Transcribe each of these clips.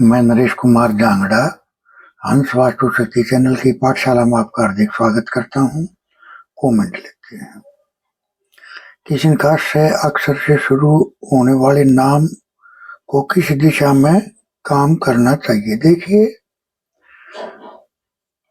मैं नरेश कुमार जांगड़ा हंस वास्तु शक्ति चैनल की पाठशाला में आपका हार्दिक स्वागत करता हूँ। कमेंट लिखते हैं। किसी का श अक्षर से शुरू होने वाले नाम को किस दिशा में काम करना चाहिए? देखिए,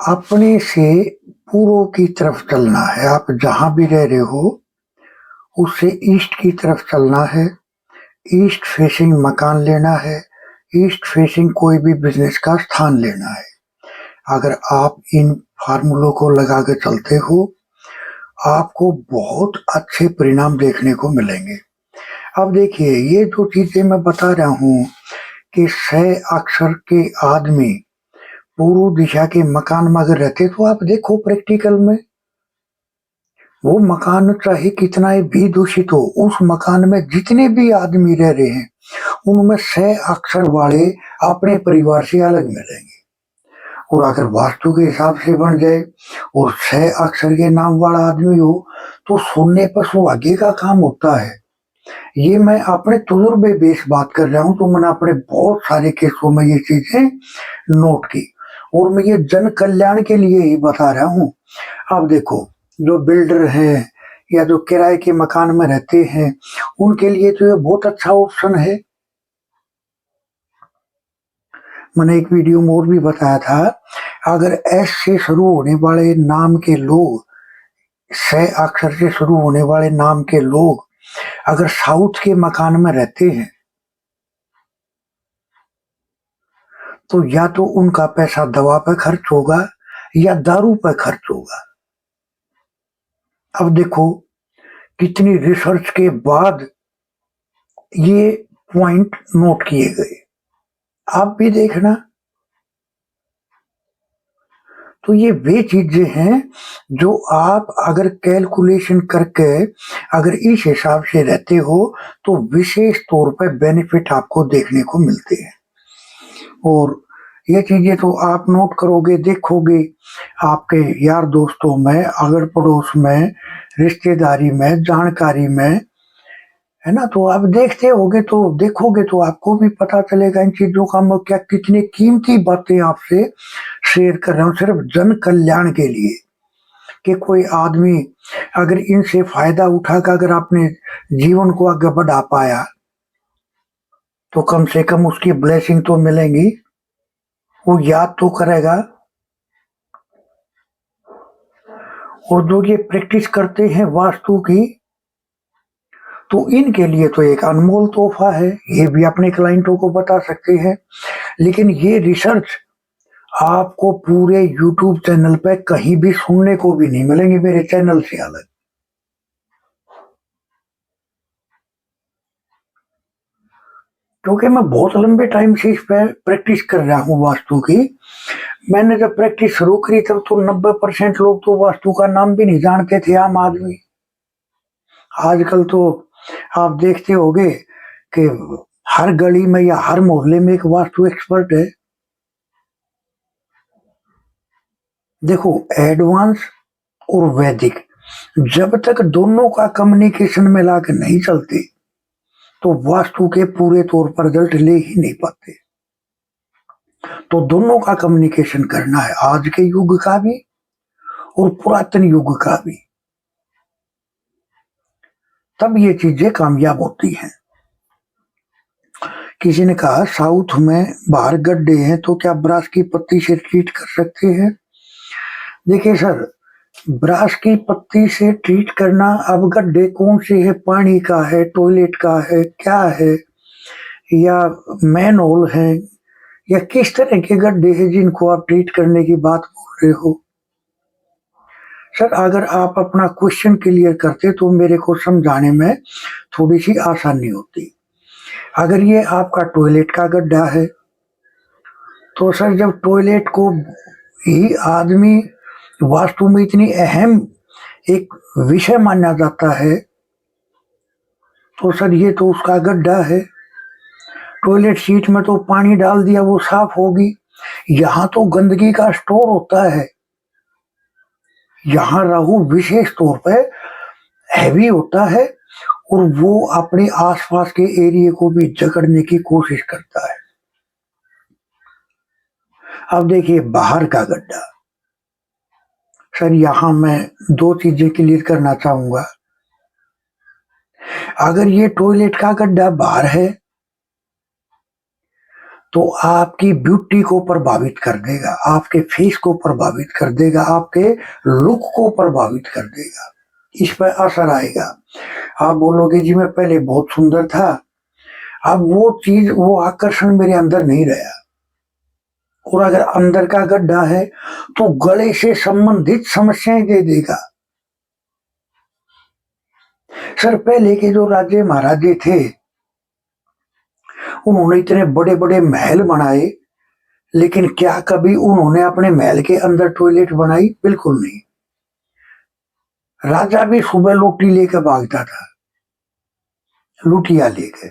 अपने से पूर्व की तरफ चलना है। आप जहां भी रह रहे हो उससे ईस्ट की तरफ चलना है। ईस्ट फेसिंग मकान लेना है। ईस्ट फेसिंग कोई भी बिजनेस का स्थान लेना है। अगर आप इन फार्मूलों को लगा के चलते हो, आपको बहुत अच्छे परिणाम देखने को मिलेंगे। अब देखिए, ये जो चीजें मैं बता रहा हूँ कि 6 अक्षर के आदमी पूर्व दिशा के मकान में अगर रहते, तो आप देखो प्रैक्टिकल में वो मकान चाहे कितना भी दूषित हो, उस मकान में जितने भी आदमी रह रहे हैं उनमें 6 अक्षर वाले अपने परिवार से अलग मिलेंगे। और अगर वास्तु के हिसाब से बन जाए और 6 अक्षर के नाम वाला आदमी हो, तो सुनने पर सौभाग्य का काम होता है। ये मैं अपने तजुर्बे बेस बात कर रहा हूँ, तो मैंने अपने बहुत सारे केसों में ये चीजें नोट की और मैं ये जन कल्याण के लिए ही बता रहा हूँ। अब देखो, जो बिल्डर हैं या जो किराए के मकान में रहते हैं, उनके लिए तो ये बहुत अच्छा ऑप्शन है। मैंने एक वीडियो में और भी बताया था, अगर एस से शुरू होने वाले नाम के लोग, 6 अक्षर से शुरू होने वाले नाम के लोग अगर साउथ के मकान में रहते हैं, तो या तो उनका पैसा दवा पर खर्च होगा या दारू पर खर्च होगा। अब देखो, कितनी रिसर्च के बाद ये पॉइंट नोट किए गए। आप भी देखना। तो ये वे चीजें हैं जो आप अगर कैलकुलेशन करके अगर इस हिसाब से रहते हो, तो विशेष तौर पर बेनिफिट आपको देखने को मिलते हैं। और ये चीजें तो आप नोट करोगे, देखोगे आपके यार दोस्तों में, अगर पड़ोस में, रिश्तेदारी में, जानकारी में, है ना। तो आप देखते होगे, तो देखोगे तो आपको भी पता चलेगा इन चीजों का। मैं क्या कितनी कीमती बातें आपसे शेयर कर रहा हूँ सिर्फ जन कल्याण के लिए, कि कोई आदमी अगर इनसे फायदा उठाकर अगर अपने जीवन को आगे बढ़ा पाया, तो कम से कम उसकी ब्लेसिंग तो मिलेंगी, वो याद तो करेगा। और जो ये प्रैक्टिस करते हैं वास्तु की, तो इनके लिए तो एक अनमोल तोहफा है। ये भी अपने क्लाइंटों को बता सकते हैं। लेकिन ये रिसर्च आपको पूरे YouTube चैनल पे कहीं भी सुनने को भी नहीं मिलेंगे, मेरे चैनल से अलग। क्योंकि मैं बहुत लंबे टाइम से इस पे प्रैक्टिस कर रहा हूँ वास्तु की। मैंने जब प्रैक्टिस शुरू करी तब तो 90% लोग तो वास्तु का नाम भी नहीं जानते थे, आम आदमी। आजकल तो आप देखते होंगे कि हर गली में या हर मोहल्ले में एक वास्तु एक्सपर्ट है। देखो, एडवांस और वैदिक, जब तक दोनों का कम्युनिकेशन मिला के नहीं चलते, तो वास्तु के पूरे तौर पर रिजल्ट ले ही नहीं पाते। तो दोनों का कम्युनिकेशन करना है, आज के युग का भी और पुरातन युग का भी, तब ये चीजें कामयाब होती हैं। किसी ने कहा साउथ में बाहर गड्ढे हैं, तो क्या ब्रास की पत्ती से ट्रीट कर सकते हैं? देखिए सर, ब्रास की पत्ती से ट्रीट करना, अब गड्ढे कौन से है, पानी का है, टॉयलेट का है, क्या है, या मैन होल है, या किस तरह के गड्ढे हैं जिनको आप ट्रीट करने की बात बोल रहे हो? सर, अगर आप अपना क्वेश्चन क्लियर करते तो मेरे को समझाने में थोड़ी सी आसानी होती। अगर ये आपका टॉयलेट का गड्ढा है, तो सर जब टॉयलेट को ही आदमी वास्तु में इतनी अहम एक विषय माना जाता है, तो सर ये तो उसका गड्ढा है। टॉयलेट सीट में तो पानी डाल दिया, वो साफ होगी। यहाँ तो गंदगी का स्टोर होता है। यहाँ राहु विशेष तौर पे हैवी होता है और वो अपने आसपास के एरिया को भी जकड़ने की कोशिश करता है। अब देखिए बाहर का गड्ढा। सर यहां मैं दो चीजें क्लियर करना चाहूंगा। अगर ये टॉयलेट का गड्ढा बाहर है तो आपकी ब्यूटी को प्रभावित कर देगा, आपके फेस को प्रभावित कर देगा, आपके लुक को प्रभावित कर देगा, इस पर असर आएगा। आप बोलोगे जी मैं पहले बहुत सुंदर था, अब वो चीज, वो आकर्षण मेरे अंदर नहीं रहा। और अगर अंदर का गड्ढा है तो गले से संबंधित समस्याएं दे देगा। सर पहले के जो राजे महाराजे थे उन्होंने इतने बड़े बड़े महल बनाए, लेकिन क्या कभी उन्होंने अपने महल के अंदर टॉयलेट बनाई? बिल्कुल नहीं। राजा भी सुबह रोटी लेकर भागता था, लुटिया लेके,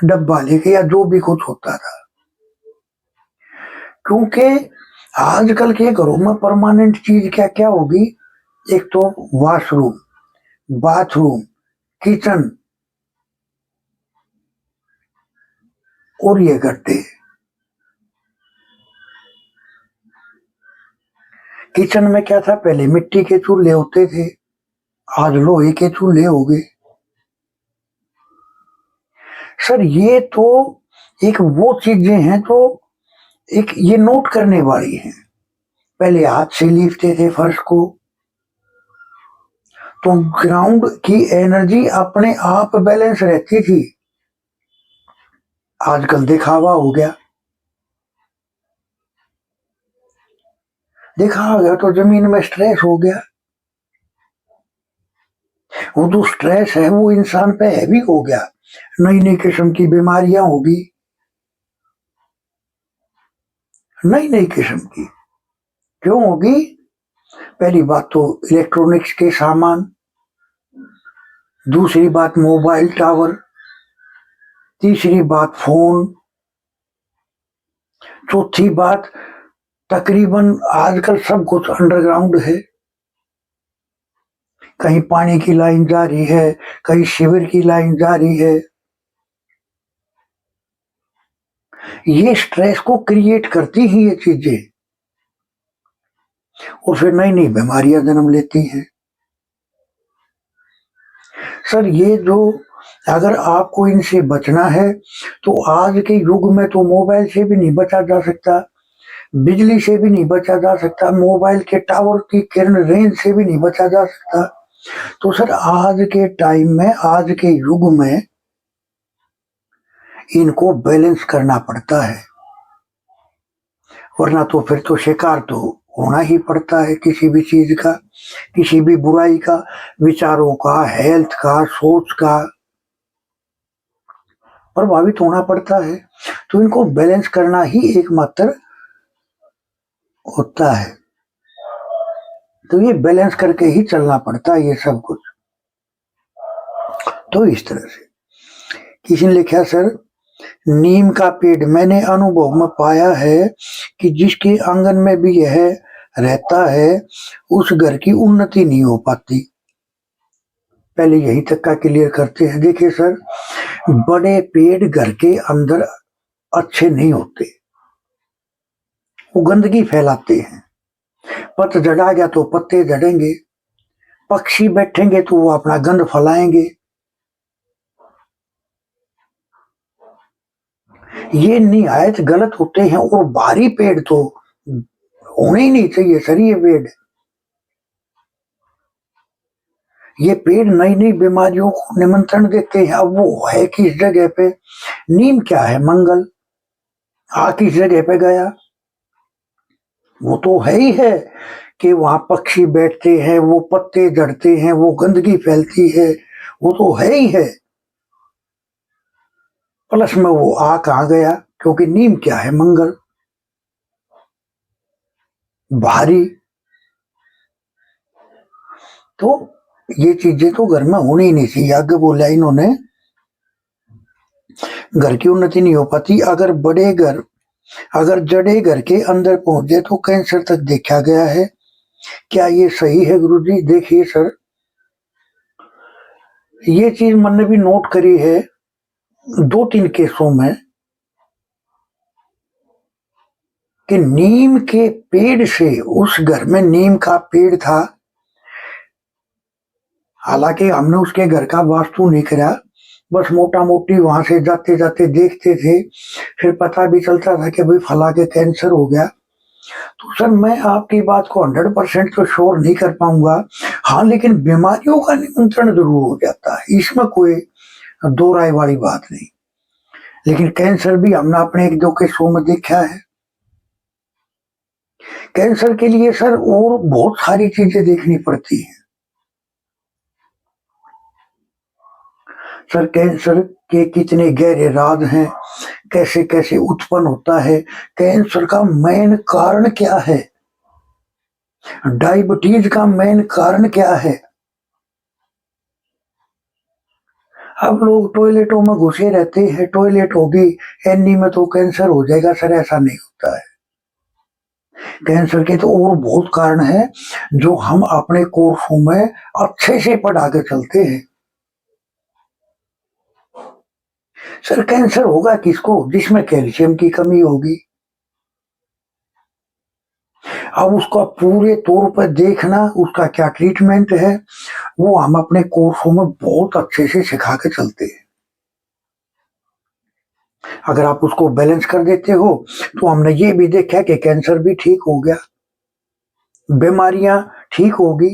डब्बा लेके, या जो भी कुछ होता था। क्योंकि आजकल के घरों में परमानेंट चीज क्या क्या होगी? एक तो वॉशरूम, बाथरूम, किचन और ये गड्ढे। किचन में क्या था? पहले मिट्टी के चूल्हे होते थे, आज लोहे के चूल्हे हो गए। सर ये तो एक वो चीजें हैं जो एक ये नोट करने वाली हैं। पहले हाथ से लीपते थे फर्श को, तो ग्राउंड की एनर्जी अपने आप बैलेंस रहती थी। आजकल दिखावा हो गया, दिखावा गया तो जमीन में स्ट्रेस हो गया। वो जो स्ट्रेस है वो इंसान पे हैवी हो गया, नई नई किस्म की बीमारियां होगी, नई नई किस्म की। क्यों होगी? पहली बात तो इलेक्ट्रॉनिक्स के सामान, दूसरी बात मोबाइल टावर, तीसरी बात फोन, चौथी बात तकरीबन आजकल सब कुछ अंडरग्राउंड है। कहीं पानी की लाइन जा रही है, कहीं शिविर की लाइन जा रही है। ये स्ट्रेस को क्रिएट करती ही ये चीजें, और फिर नई नई बीमारियां जन्म लेती हैं। सर ये जो, अगर आपको इनसे बचना है तो आज के युग में तो मोबाइल से भी नहीं बचा जा सकता, बिजली से भी नहीं बचा जा सकता, मोबाइल के टावर की किरण रेंज से भी नहीं बचा जा सकता। तो सर आज के टाइम में, आज के युग में इनको बैलेंस करना पड़ता है, वरना तो फिर तो शिकार तो होना ही पड़ता है किसी भी चीज का, किसी भी बुराई का, विचारों का, हेल्थ का, सोच का प्रभावित होना पड़ता है। तो इनको बैलेंस करना ही एकमात्र होता है। तो ये बैलेंस करके ही चलना पड़ता है ये सब कुछ। तो इस तरह से किसी ने लिखा, सर नीम का पेड़ मैंने अनुभव में पाया है कि जिसके आंगन में भी यह रहता है उस घर की उन्नति नहीं हो पाती। पहले यही तक का क्लियर करते हैं। देखिए सर, बड़े पेड़ घर के अंदर अच्छे नहीं होते, वो गंदगी फैलाते हैं। पत्त जड़ा गया तो पत्ते जड़ेंगे, पक्षी बैठेंगे तो वो अपना गंध फैलाएंगे। ये निहायत गलत होते हैं। और भारी पेड़ तो होने ही नहीं चाहिए सर। ये पेड़ नई नई बीमारियों को निमंत्रण देते हैं। अब वो है किस जगह पे? नीम क्या है? मंगल। किस जगह पे गया? वो तो है ही है कि वहां पक्षी बैठते हैं, वो पत्ते झड़ते हैं, वो गंदगी फैलती है, वो तो है ही है। प्लस में वो कहाँ गया? क्योंकि नीम क्या है? मंगल, भारी। तो ये चीजें तो घर में होनी ही नहीं चाहिए। आगे बोला इन्होंने, घर की उन्नति नहीं हो पाती अगर जड़े घर के अंदर पहुंच जाए तो कैंसर तक देखा गया है। क्या ये सही है गुरुजी? देखिए सर, ये चीज मैंने भी नोट करी है 2-3 केसों में कि नीम के पेड़ से, उस घर में नीम का पेड़ था, हालांकि हमने उसके घर का वास्तु नहीं करा, बस मोटा मोटी वहां से जाते जाते देखते थे, फिर पता भी चलता था कि भाई फला के कैंसर हो गया। तो सर मैं आपकी बात को 100% तो श्योर नहीं कर पाऊंगा, हाँ लेकिन बीमारियों का नियंत्रण जरूर हो जाता है, इसमें कोई दो राय वाली बात नहीं। लेकिन कैंसर भी हमने अपने एक दो के शो में देखा है। कैंसर के लिए सर और बहुत सारी चीजें देखनी पड़ती हैं। सर कैंसर के कितने गहरे राज हैं, कैसे कैसे उत्पन्न होता है, कैंसर का मेन कारण क्या है, डायबिटीज का मेन कारण क्या है। अब लोग टॉयलेटों में घुसे रहते हैं, टॉयलेट होगी एनी में तो कैंसर हो जाएगा, सर ऐसा नहीं होता है। कैंसर के तो और बहुत कारण है जो हम अपने कोर्सों में अच्छे से पढ़ा के चलते हैं। सर कैंसर होगा किसको, जिसमें कैल्शियम की कमी होगी। अब उसका पूरे तौर पर देखना, उसका क्या ट्रीटमेंट है, वो हम अपने कोर्सों में बहुत अच्छे से सिखा के चलते हैं। अगर आप उसको बैलेंस कर देते हो तो हमने ये भी देखा कि कैंसर भी ठीक हो गया, बीमारियां ठीक होगी।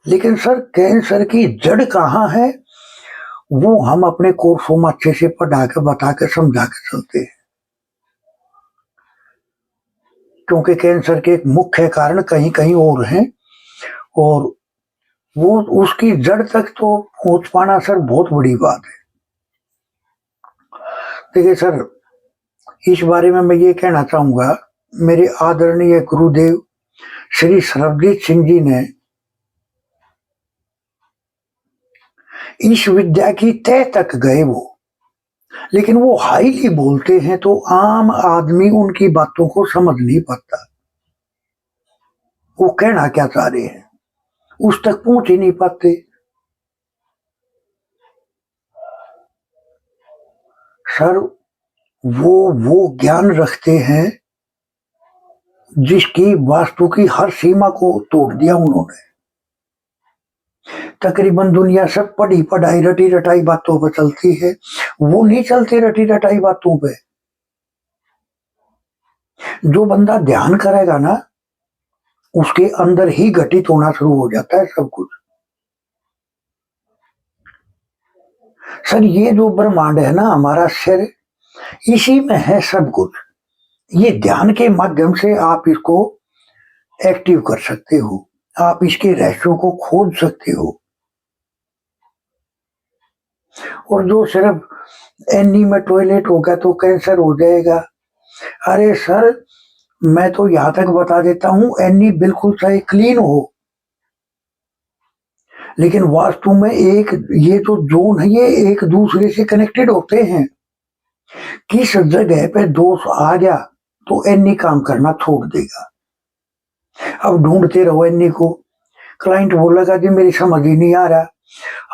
लेकिन सर कैंसर की जड़ कहाँ है, वो हम अपने कोर्सों में अच्छे से पढ़ा के बता के समझा के चलते हैं। क्योंकि कैंसर के मुख्य कारण कहीं कहीं और हैं, और वो उसकी जड़ तक तो पहुंच पाना सर बहुत बड़ी बात है। देखिए सर, इस बारे में मैं ये कहना चाहूंगा, मेरे आदरणीय गुरुदेव श्री सरबजीत सिंह जी ने इस विद्या की तह तक गए वो, लेकिन वो हाईली बोलते हैं तो आम आदमी उनकी बातों को समझ नहीं पाता, वो कहना क्या चाह रहे हैं उस तक पहुंच ही नहीं पाते। सर वो ज्ञान रखते हैं जिसकी वास्तु की हर सीमा को तोड़ दिया उन्होंने। तकरीबन दुनिया सब पढ़ी पढ़ाई रटी रटाई बातों पर चलती है, वो नहीं चलते रटी रटाई बातों पे। जो बंदा ध्यान करेगा ना, उसके अंदर ही घटित होना शुरू हो जाता है सब कुछ। सर ये जो ब्रह्मांड है ना, हमारा शरीर, इसी में है सब कुछ। ये ध्यान के माध्यम से आप इसको एक्टिव कर सकते हो, आप इसके रहस्यों को खोज सकते हो। और जो सिर्फ एनी में टॉयलेट होगा तो कैंसर हो जाएगा, अरे सर मैं तो यहां तक बता देता हूं, एनी बिल्कुल चाहे क्लीन हो, लेकिन वास्तु में एक ये जो जोन है, ये एक दूसरे से कनेक्टेड होते हैं। किस जगह पे दोष आ गया तो एनी काम करना छोड़ देगा। अब ढूंढते रहो एनी को, क्लाइंट बोलेगा जी मेरी समझ ही नहीं आ रहा,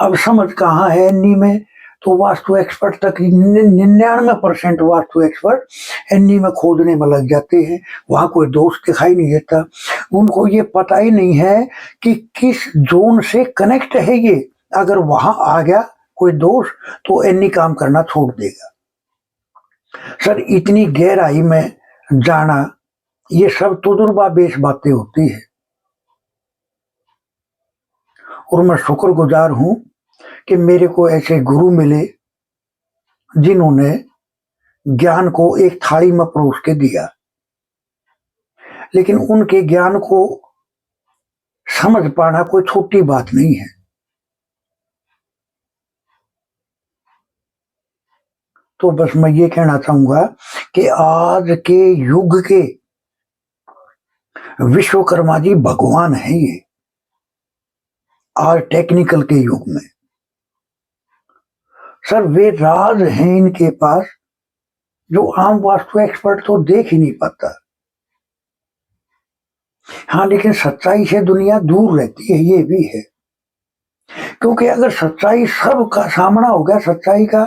अब समझ कहाँ है एनी में, तो वास्तु एक्सपर्ट तक 99% वास्तु एक्सपर्ट एनी में खोदने में लग जाते हैं, वहां कोई दोष दिखाई नहीं देता। उनको ये पता ही नहीं है कि किस जोन से कनेक्ट है ये, अगर वहां आ गया कोई दोष तो एनी काम करना छोड़ देगा। सर इतनी गहराई में जाना, ये सब तजुर्बा बेश बातें होती है, और मैं शुक्रगुजार हूं कि मेरे को ऐसे गुरु मिले जिन्होंने ज्ञान को एक थाली में परोस के दिया, लेकिन उनके ज्ञान को समझ पाना कोई छोटी बात नहीं है। तो बस मैं ये कहना चाहूंगा कि आज के युग के विश्वकर्मा जी भगवान है ये, आज टेक्निकल के युग में। सर वे राज हैं इनके पास जो आम वास्तु एक्सपर्ट तो देख ही नहीं पाता। हाँ लेकिन सच्चाई से दुनिया दूर रहती है, ये भी है। क्योंकि अगर सच्चाई सबका सामना हो गया सच्चाई का,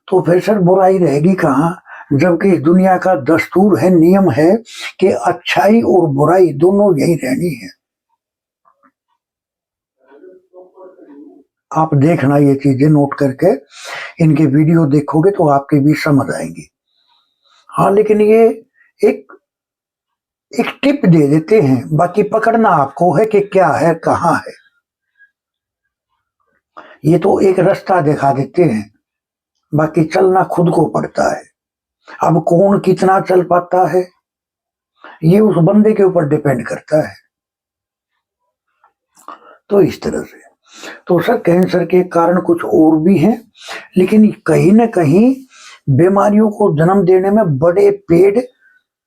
तो फिर सर बुराई रहेगी कहाँ, जबकि इस दुनिया का दस्तूर है, नियम है कि अच्छाई और बुराई दोनों यही रहनी है। आप देखना ये चीजें नोट करके, इनके वीडियो देखोगे तो आपके भी समझ आएंगी। हाँ, लेकिन ये एक एक टिप दे देते हैं, बाकी पकड़ना आपको है कि क्या है कहाँ है। ये तो एक रास्ता दिखा देते हैं, बाकी चलना खुद को पड़ता है। अब कौन कितना चल पाता है ये उस बंदे के ऊपर डिपेंड करता है। तो इस तरह से तो सर कैंसर के कारण कुछ और भी हैं, लेकिन कहीं ना कहीं बीमारियों को जन्म देने में बड़े पेड़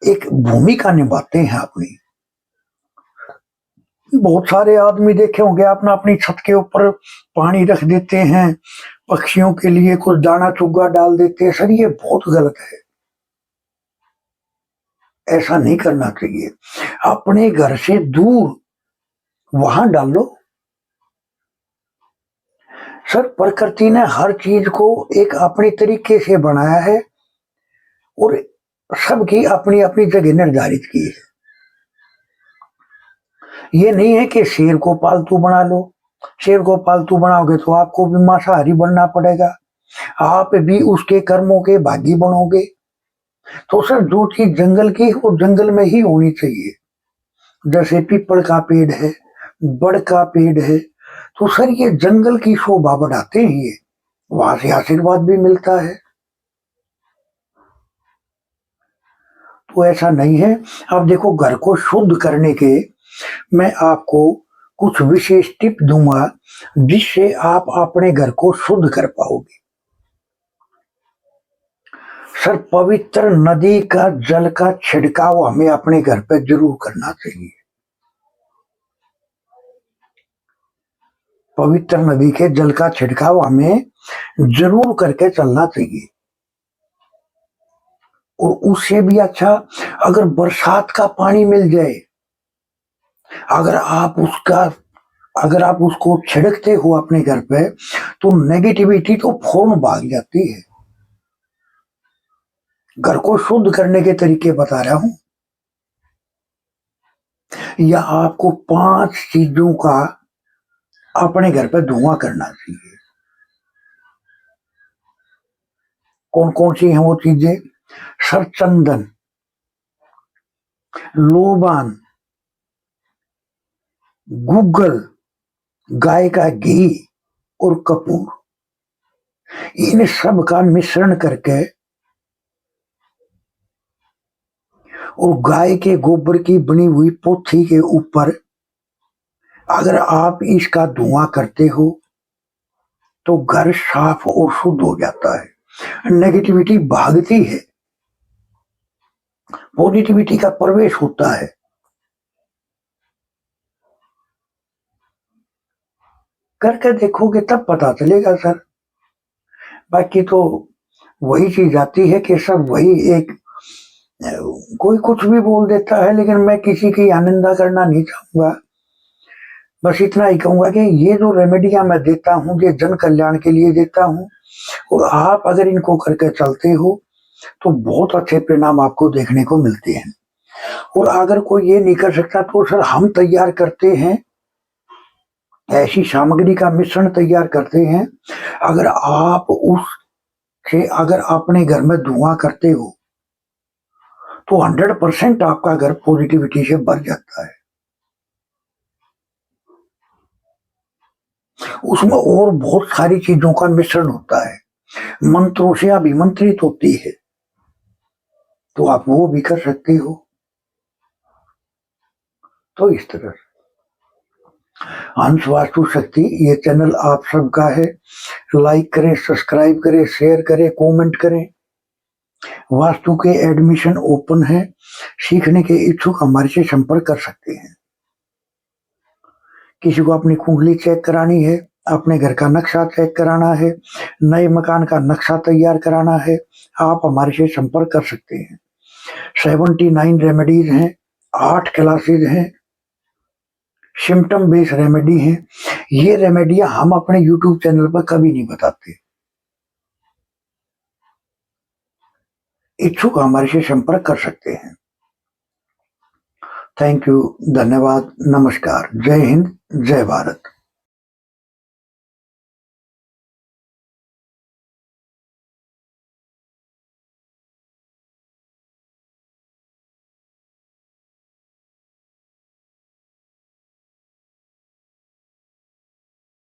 एक भूमिका निभाते हैं अपनी। बहुत सारे आदमी देखे होंगे आपने, अपनी छत के ऊपर पानी रख देते हैं, पक्षियों के लिए कुछ दाना चुग्गा डाल देते हैं। सर ये बहुत गलत है, ऐसा नहीं करना चाहिए। अपने घर से दूर वहां डाल लो। सर प्रकृति ने हर चीज को एक अपने तरीके से बनाया है और सबकी अपनी अपनी जगह निर्धारित की है। ये नहीं है कि शेर को पालतू बना लो, शेर को पालतू बनाओगे तो आपको भी मांसाहारी बनना पड़ेगा, आप भी उसके कर्मों के भागी बनोगे। तो सर जो चीज जंगल की है वो जंगल में ही होनी चाहिए। जैसे पीपल का पेड़ है, बड़ का पेड़ है, तो सर ये जंगल की शोभा बढ़ाते हैं, ये वहां से आशीर्वाद भी मिलता है। तो ऐसा नहीं है। अब देखो, घर को शुद्ध करने के मैं आपको कुछ विशेष टिप दूंगा जिससे आप अपने घर को शुद्ध कर पाओगे। सर पवित्र नदी का जल का छिड़काव हमें अपने घर पे जरूर करना चाहिए। पवित्र नदी के जल का छिड़काव हमें जरूर करके चलना चाहिए। और उससे भी अच्छा, अगर बरसात का पानी मिल जाए, अगर आप उसको छिड़कते हो अपने घर पे, तो नेगेटिविटी तो फौरन भाग जाती है। घर को शुद्ध करने के तरीके बता रहा हूं। या आपको 5 चीजों का अपने घर पे धुआं करना चाहिए। कौन कौन सी हैं वो चीजें? सर चंदन, लोबान, गूगल, गाय का घी और कपूर, इन सब का मिश्रण करके और गाय के गोबर की बनी हुई पोथी के ऊपर अगर आप इसका धुआं करते हो तो घर साफ और शुद्ध हो जाता है। नेगेटिविटी भागती है, पॉजिटिविटी का प्रवेश होता है। करके देखोगे तब पता चलेगा सर। बाकी तो वही चीज आती है कि सब वही एक, कोई कुछ भी बोल देता है, लेकिन मैं किसी की आनिंदा करना नहीं चाहूंगा। बस इतना ही कहूंगा कि ये जो रेमेडियां मैं देता हूँ ये जन कल्याण के लिए देता हूँ, और आप अगर इनको करके चलते हो तो बहुत अच्छे परिणाम आपको देखने को मिलते हैं। और अगर कोई ये नहीं कर सकता तो सर हम तैयार करते हैं, ऐसी सामग्री का मिश्रण तैयार करते हैं। अगर आप उससे अगर अपने घर में धुआं करते हो तो 100% आपका घर पॉजिटिविटी से भर जाता है। उसमें और बहुत सारी चीजों का मिश्रण होता है, मंत्रों से अभिमंत्रित होती है, तो आप वो भी कर सकते हो। तो इस तरह अंश वास्तु शक्ति ये चैनल आप सबका है। लाइक करें, सब्सक्राइब करें, शेयर करें, कमेंट करें। वास्तु के एडमिशन ओपन है, सीखने के इच्छुक हमारे से संपर्क कर सकते हैं। किसी को अपनी कुंडली चेक करानी है, अपने घर का नक्शा चेक कराना है, नए मकान का नक्शा तैयार कराना है, आप हमारे से संपर्क कर सकते हैं। 79 रेमेडीज हैं, 8 क्लासेज हैं, सिम्टम बेस्ड रेमेडी हैं। ये रेमेडियां हम अपने YouTube चैनल पर कभी नहीं बताते। इच्छुक हमारे से संपर्क कर सकते हैं। थैंक यू, धन्यवाद, नमस्कार, जय हिंद, जय भारत।